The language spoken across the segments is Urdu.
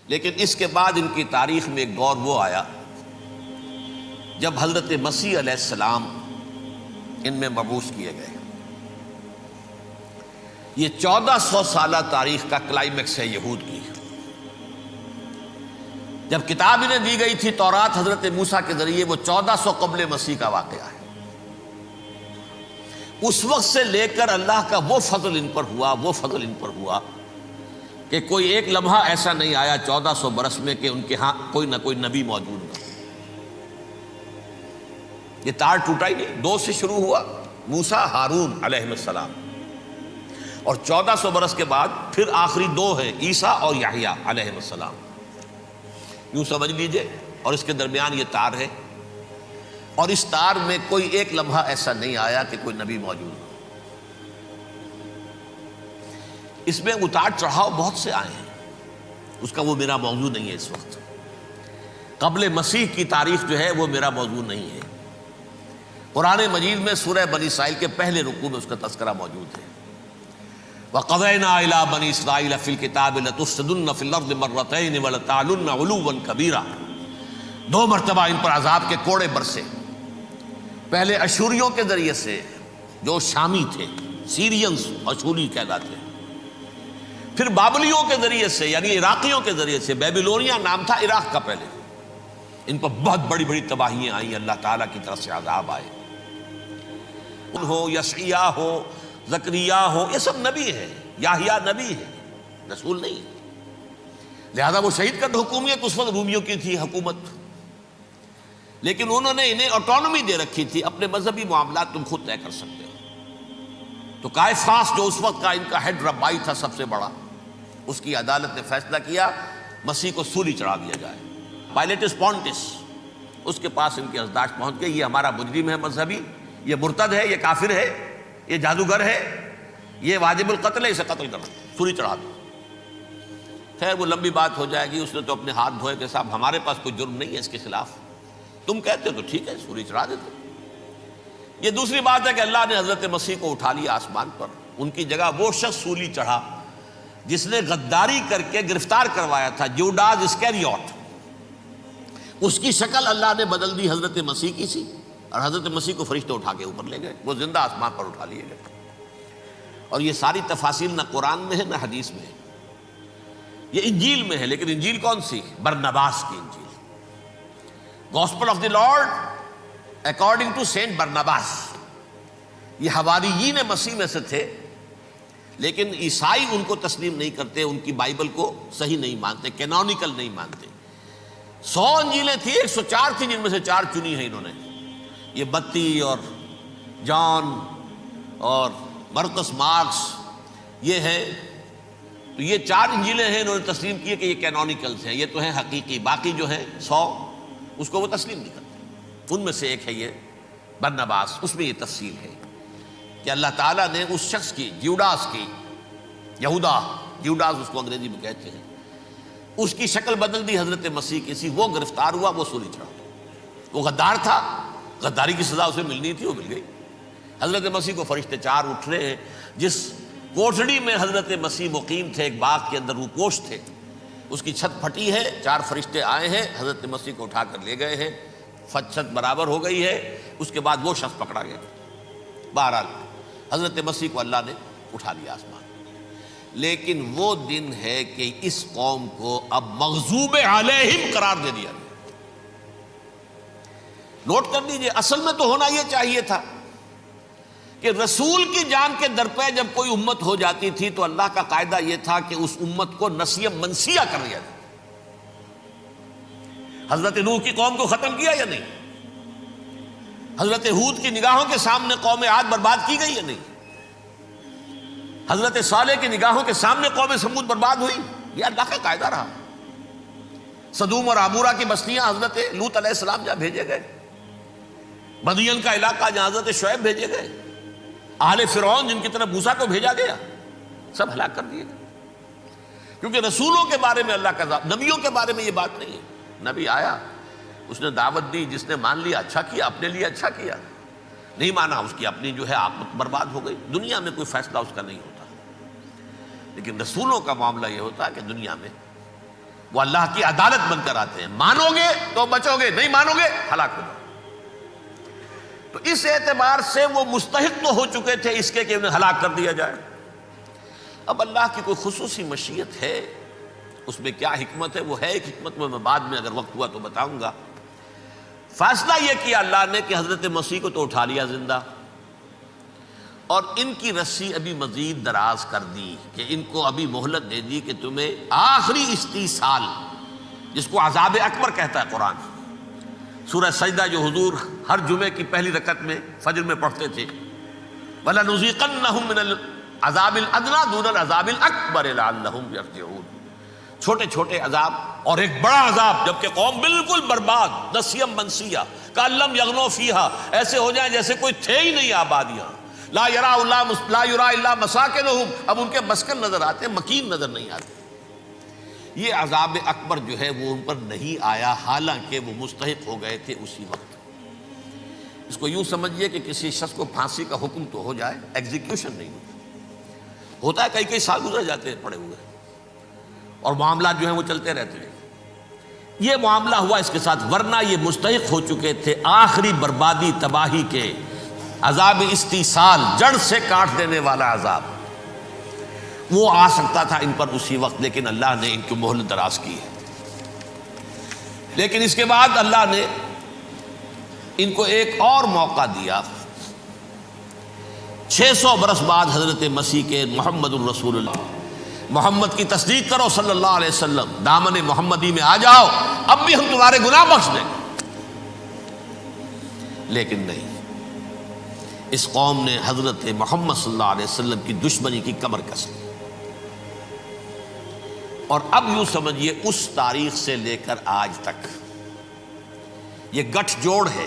لیکن اس کے بعد ان کی تاریخ میں ایک دور وہ آیا جب حضرت مسیح علیہ السلام ان میں مبعوث کیے گئے۔ یہ 1400 سالہ تاریخ کا کلائمیکس ہے یہود کی۔ جب کتاب انہیں دی گئی تھی تورات حضرت موسیٰ کے ذریعے، وہ 1400 قبل مسیح کا واقعہ ہے۔ اس وقت سے لے کر اللہ کا وہ فضل ان پر ہوا کہ کوئی ایک لمحہ ایسا نہیں آیا 1400 برس میں کہ ان کے ہاں کوئی نہ کوئی نبی موجود نہ۔ یہ تار ٹوٹا ہی نہیں، 2 سے شروع ہوا، موسیٰ ہارون علیہ السلام، اور 1400 برس کے بعد پھر آخری 2 ہیں، عیسیٰ اور یحییٰ علیہ السلام، یوں سمجھ لیجئے۔ اور اس کے درمیان یہ تار ہے، اور اس تار میں کوئی ایک لمحہ ایسا نہیں آیا کہ کوئی نبی موجود ہو۔ اس میں اتار چڑھاؤ بہت سے آئے ہیں، اس کا وہ میرا موضوع نہیں ہے اس وقت۔ قبل مسیح کی تاریخ جو ہے وہ میرا موضوع نہیں ہے۔ قرآن مجید میں سورہ بنی اسرائیل کے پہلے رکوع میں اس کا تذکرہ موجود ہے۔ وَقَضَيْنَا إِلَىٰ بَنِي إِسْرَائِيلَ فِي الْكِتَابِ لَتُفْسِدُنَّ فِي الْأَرْضِ مَرَّتَيْنِ وَلَتَعْلُنَّ عُلُوًّا كَبِيرًا، 2 مرتبہ ان پر عذاب کے کوڑے برسے۔ پہلے اشوریوں کے ذریعے سے جو شامی تھے، سیرینز اشوری کہلاتے ہیں، پھر بابلیوں کے ذریعے سے یعنی عراقیوں کے ذریعے سے، بیبیلونیا نام تھا عراق کا پہلے، ان پر بہت بڑی بڑی تباہیاں آئیں، اللہ تعالیٰ کی طرف سے عذاب آئے۔ ہو یشعیاہ ہو، زکریا ہو، یہ سب نبی ہیں، یحییٰ نبی ہے، رسول نہیں ہے۔ لہذا وہ شہید کر حکومت اس وقت رومیوں کی تھی حکومت، لیکن انہوں نے انہیں آٹونومی دے رکھی تھی، اپنے مذہبی معاملات تم خود طے کر سکتے ہو۔ تو کائفاس جو اس وقت کا ان کا ہیڈ ربائی تھا سب سے بڑا، اس کی عدالت نے فیصلہ کیا مسیح کو سولی چڑھا دیا جائے۔ پائلیٹس پونٹس، اس کے پاس ان کی ازداش پہنچ گئی، یہ ہمارا مجرم ہے مذہبی، یہ مرتد ہے، یہ کافر ہے، یہ جادوگر ہے، یہ واجب القتل ہے، اسے قتل کرو، سولی چڑھا دو۔ خیر وہ لمبی بات ہو جائے گی، اس نے تو اپنے ہاتھ دھوئے کہ صاحب ہمارے پاس کوئی جرم نہیں ہے اس کے خلاف، تم کہتے ہو تو ٹھیک ہے سولی چڑھا دیتے۔ یہ دوسری بات ہے کہ اللہ نے حضرت مسیح کو اٹھا لیا آسمان پر، ان کی جگہ وہ شخص سولی چڑھا جس نے غداری کر کے گرفتار کروایا تھا، جوڈاس اسکیریوٹ، اس کی شکل اللہ نے بدل دی حضرت مسیح کی سی، اور حضرت مسیح کو فرشتے اٹھا کے اوپر لے گئے، وہ زندہ آسمان پر اٹھا لیے گئے۔ اور یہ ساری تفاصیل نہ قرآن میں ہے نہ حدیث میں ہے، یہ انجیل میں ہے۔ لیکن انجیل کون سی؟ برنباس کی انجیل، gospel of the Lord according to Saint Barnabas. یہ حواریین مسیح میں سے تھے، لیکن عیسائی ان کو تسلیم نہیں کرتے، ان کی بائبل کو صحیح نہیں مانتے، کینونیکل نہیں مانتے۔ 100 انجیلیں تھیں، 104 تھیں، جن میں سے 4 چنی ہیں انہوں نے، یہ متی اور جان اور مرقس مارکس، یہ ہے، تو یہ 4 انجیلیں ہیں، انہوں نے تسلیم کیے کہ یہ کینونیکلز ہیں، یہ تو ہیں حقیقی، باقی جو ہیں 100 اس کو وہ تسلیم نہیں کرتے۔ ان میں سے ایک ہے یہ برنباس، اس میں یہ تفصیل ہے کہ اللہ تعالیٰ نے اس شخص کی، جیوڈاس کی، یہودا جیوڈاس اس کو انگریزی میں کہتے ہیں، اس کی شکل بدل دی حضرت مسیح کی سی، وہ گرفتار ہوا، وہ سولی چڑھا۔ وہ غدار تھا، غداری کی سزا اسے ملنی تھی، وہ مل گئی۔ حضرت مسیح کو فرشتے 4 اٹھ رہے ہیں، جس کوٹھڑی میں حضرت مسیح مقیم تھے، ایک باغ کے اندر روپوش تھے، اس کی چھت پھٹی ہے، 4 فرشتے آئے ہیں، حضرت مسیح کو اٹھا کر لے گئے ہیں، چھت برابر ہو گئی ہے، اس کے بعد وہ شخص پکڑا گیا۔ بہرحال حضرت مسیح کو اللہ نے اٹھا لیا آسمان۔ لیکن وہ دن ہے کہ اس قوم کو اب مغضوب علیہم قرار دے دیا گیا۔ نوٹ کر لیجئے، اصل میں تو ہونا یہ چاہیے تھا کہ رسول کی جان کے در پہ جب کوئی امت ہو جاتی تھی تو اللہ کا قاعدہ یہ تھا کہ اس امت کو نسیہ منسیہ کر دیا جائے۔ حضرت نوح کی قوم کو ختم کیا یا نہیں؟ حضرت ہود کی نگاہوں کے سامنے قوم عاد برباد کی گئی یا نہیں؟ حضرت صالح کی نگاہوں کے سامنے قوم سمود برباد ہوئی؟ یہ اللہ کا قاعدہ رہا۔ سدوم اور عمورہ کی بستیاں حضرت لوط علیہ السلام جہاں بھیجے گئے، مدین کا علاقہ جہاں حضرت شعیب بھیجے گئے، اہل فرعون جن کی طرف موسیٰ کو بھیجا گیا، سب ہلاک کر دیے گئے۔ کیونکہ رسولوں کے بارے میں اللہ کا نبیوں کے بارے میں یہ بات نہیں ہے۔ نبی آیا، اس نے دعوت دی، جس نے مان لیا اچھا کیا، اپنے لیے اچھا کیا، نہیں مانا اس کی اپنی جو ہے عاقبت برباد ہو گئی۔ دنیا میں کوئی فیصلہ اس کا نہیں ہوتا، لیکن رسولوں کا معاملہ یہ ہوتا ہے کہ دنیا میں وہ اللہ کی عدالت بن کر آتے ہیں. مانو گے تو بچو گے، نہیں مانو گے ہلاک ہو جاؤ. تو اس اعتبار سے وہ مستحق تو ہو چکے تھے اس کے کہ انہیں ہلاک کر دیا جائے. اب اللہ کی کوئی خصوصی مشیت ہے، اس میں کیا حکمت ہے؟ وہ ہے ایک حکمت، میں بعد میں اگر وقت ہوا تو بتاؤں گا. فیصلہ یہ کیا اللہ نے کہ حضرت مسیح کو تو اٹھا لیا زندہ، اور ان کی رسی ابھی مزید دراز کر دی کہ ان کو ابھی مہلت دے دی کہ تمہیں آخری استیصال، جس کو عذاب اکبر کہتا ہے قرآن. سورہ سجدہ جو حضور ہر جمعے کی پہلی رکعت میں فجر میں پڑھتے تھے، وَلَنُذِيقَنَّهُم مِّنَ الْعَذَابِ الْأَدْنَىٰ دُونَ الْعَذَابِ الْأَكْبَرِ لَعَلَّهُمْ يَرْجِعُونَ. چھوٹے چھوٹے عذاب اور ایک بڑا عذاب، جبکہ قوم بالکل برباد، نسیم منسیہ کأن لم یغنوا فیہا، ایسے ہو جائیں جیسے کوئی تھے ہی نہیں آبادیاں. لا یرا الا مساکنہم، اب ان کے مسکن نظر آتے، مکین نظر نہیں آتے. یہ عذاب اکبر جو ہے وہ ان پر نہیں آیا، حالانکہ وہ مستحق ہو گئے تھے اسی وقت. اس کو یوں سمجھیے کہ کسی شخص کو پھانسی کا حکم تو ہو جائے، ایگزیکیوشن نہیں ہوتا ہے. کئی سال گزر جاتے ہیں پڑے ہوئے، اور معاملات جو ہیں وہ چلتے رہتے ہیں. یہ معاملہ ہوا اس کے ساتھ، ورنہ یہ مستحق ہو چکے تھے آخری بربادی تباہی کے، عذاب استیصال، جڑ سے کاٹ دینے والا عذاب. وہ آ سکتا تھا ان پر اسی وقت، لیکن اللہ نے ان کی مہلت دراز کی ہے. لیکن اس کے بعد اللہ نے ان کو ایک اور موقع دیا. 600 برس بعد حضرت مسیح کے، محمد الرسول اللہ، محمد کی تصدیق کرو صلی اللہ علیہ وسلم، دامن محمدی میں آ جاؤ، اب بھی ہم تمہارے گناہ بخش دیں. لیکن نہیں، اس قوم نے حضرت محمد صلی اللہ علیہ وسلم کی دشمنی کی کمر کس لی. اور اب یوں سمجھیے اس تاریخ سے لے کر آج تک یہ گٹھ جوڑ ہے.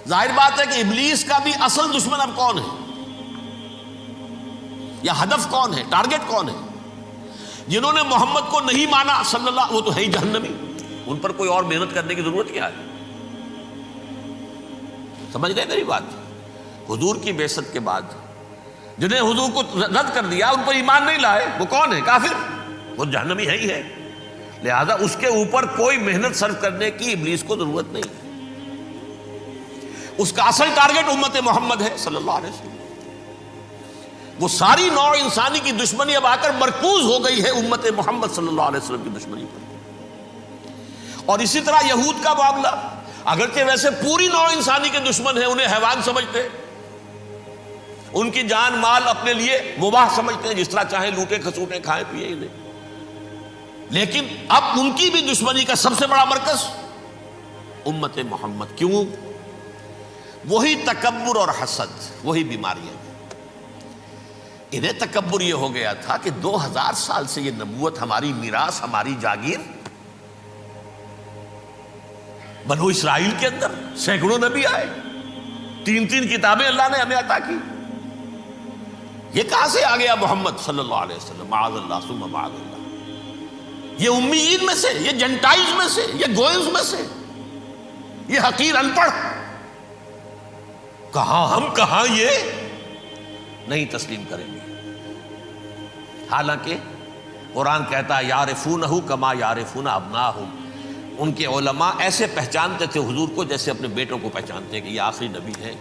ظاہر بات ہے کہ ابلیس کا بھی اصل دشمن اب کون ہے، یا ہدف کون ہے، ٹارگٹ کون ہے؟ جنہوں نے محمد کو نہیں مانا صلی اللہ، وہ تو ہے ہی جہنمی، ان پر کوئی اور محنت کرنے کی ضرورت کیا ہے؟ سمجھ گئے میری بات؟ حضور کی بعثت کے بعد جنہیں حضور کو رد کر دیا، ان پر ایمان نہیں لائے، وہ کون ہے؟ کافر، وہ جہنمی ہے ہی ہے. لہذا اس کے اوپر کوئی محنت صرف کرنے کی ابلیس کو ضرورت نہیں ہے. اس کا اصل ٹارگٹ امت محمد ہے صلی اللہ علیہ وسلم. وہ ساری نوع انسانی کی دشمنی اب آ کر مرکوز ہو گئی ہے امت محمد صلی اللہ علیہ وسلم کی دشمنی پر. اور اسی طرح یہود کا معاملہ، اگرچہ ویسے پوری نوع انسانی کے دشمن ہیں، انہیں حیوان سمجھتے، ان کی جان مال اپنے لیے مباح سمجھتے ہیں، جس طرح چاہیں لوٹے کھسوٹے کھائیں پیے ہی نہیں. لیکن اب ان کی بھی دشمنی کا سب سے بڑا مرکز امت محمد. کیوں؟ وہی تکبر اور حسد، وہی بیماریاں. انہیں تکبر یہ ہو گیا تھا کہ 2000 سال سے یہ نبوت ہماری میراث، ہماری جاگیر. بنو اسرائیل کے اندر سینکڑوں نبی آئے، 3 کتابیں اللہ نے ہمیں عطا کی. یہ کہاں سے آ گیا محمد صلی اللہ علیہ وسلم؟ معاذ اللہ ثم معاذ اللہ. یہ امیین میں سے، یہ جنٹائلز میں سے، یہ گوئنز میں سے، یہ حقیر ان پڑھ. کہاں ہم، کہاں یہ نہیں تسلیم کریں گے. حالانکہ قرآن کہتا ہے یعرفونہ کما یعرفون ابناہم. ان کے علماء ایسے پہچانتے تھے حضور کو جیسے اپنے بیٹوں کو پہچانتے ہیں کہ یہ آخری نبی ہے.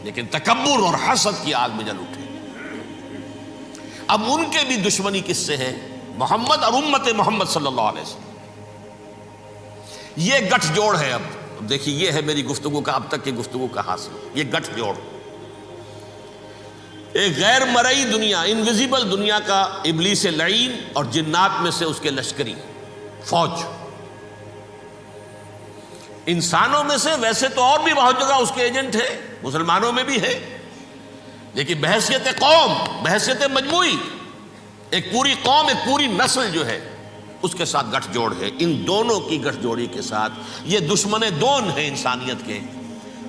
لیکن تکبر اور حسد کی آگ میں جل اٹھے. اب ان کے بھی دشمنی کس سے ہے؟ محمد اور امت محمد صلی اللہ علیہ وسلم. یہ گٹھ جوڑ ہے. اب دیکھیے، یہ ہے میری گفتگو کا اب تک کی گفتگو کا حاصل، یہ گٹھ جوڑ. ایک غیر مرئی دنیا، انویزیبل دنیا کا ابلیس لعین اور جنات میں سے اس کے لشکری فوج. انسانوں میں سے ویسے تو اور بھی بہت جگہ اس کے ایجنٹ ہیں، مسلمانوں میں بھی ہے، لیکن بحیثیت قوم، بحیثیت مجموعی، ایک پوری قوم، ایک پوری نسل جو ہے اس کے ساتھ گٹھ جوڑ ہے. ان دونوں کی گٹھ جوڑی کے ساتھ یہ دشمن دون ہیں انسانیت کے.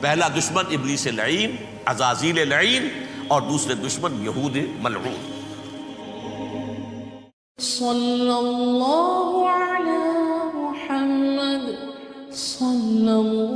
پہلا دشمن ابلیس لعین، عزازیل لعین، اور دوسرے دشمن یہود ملعون. صلی اللہ علی محمد صلی اللہ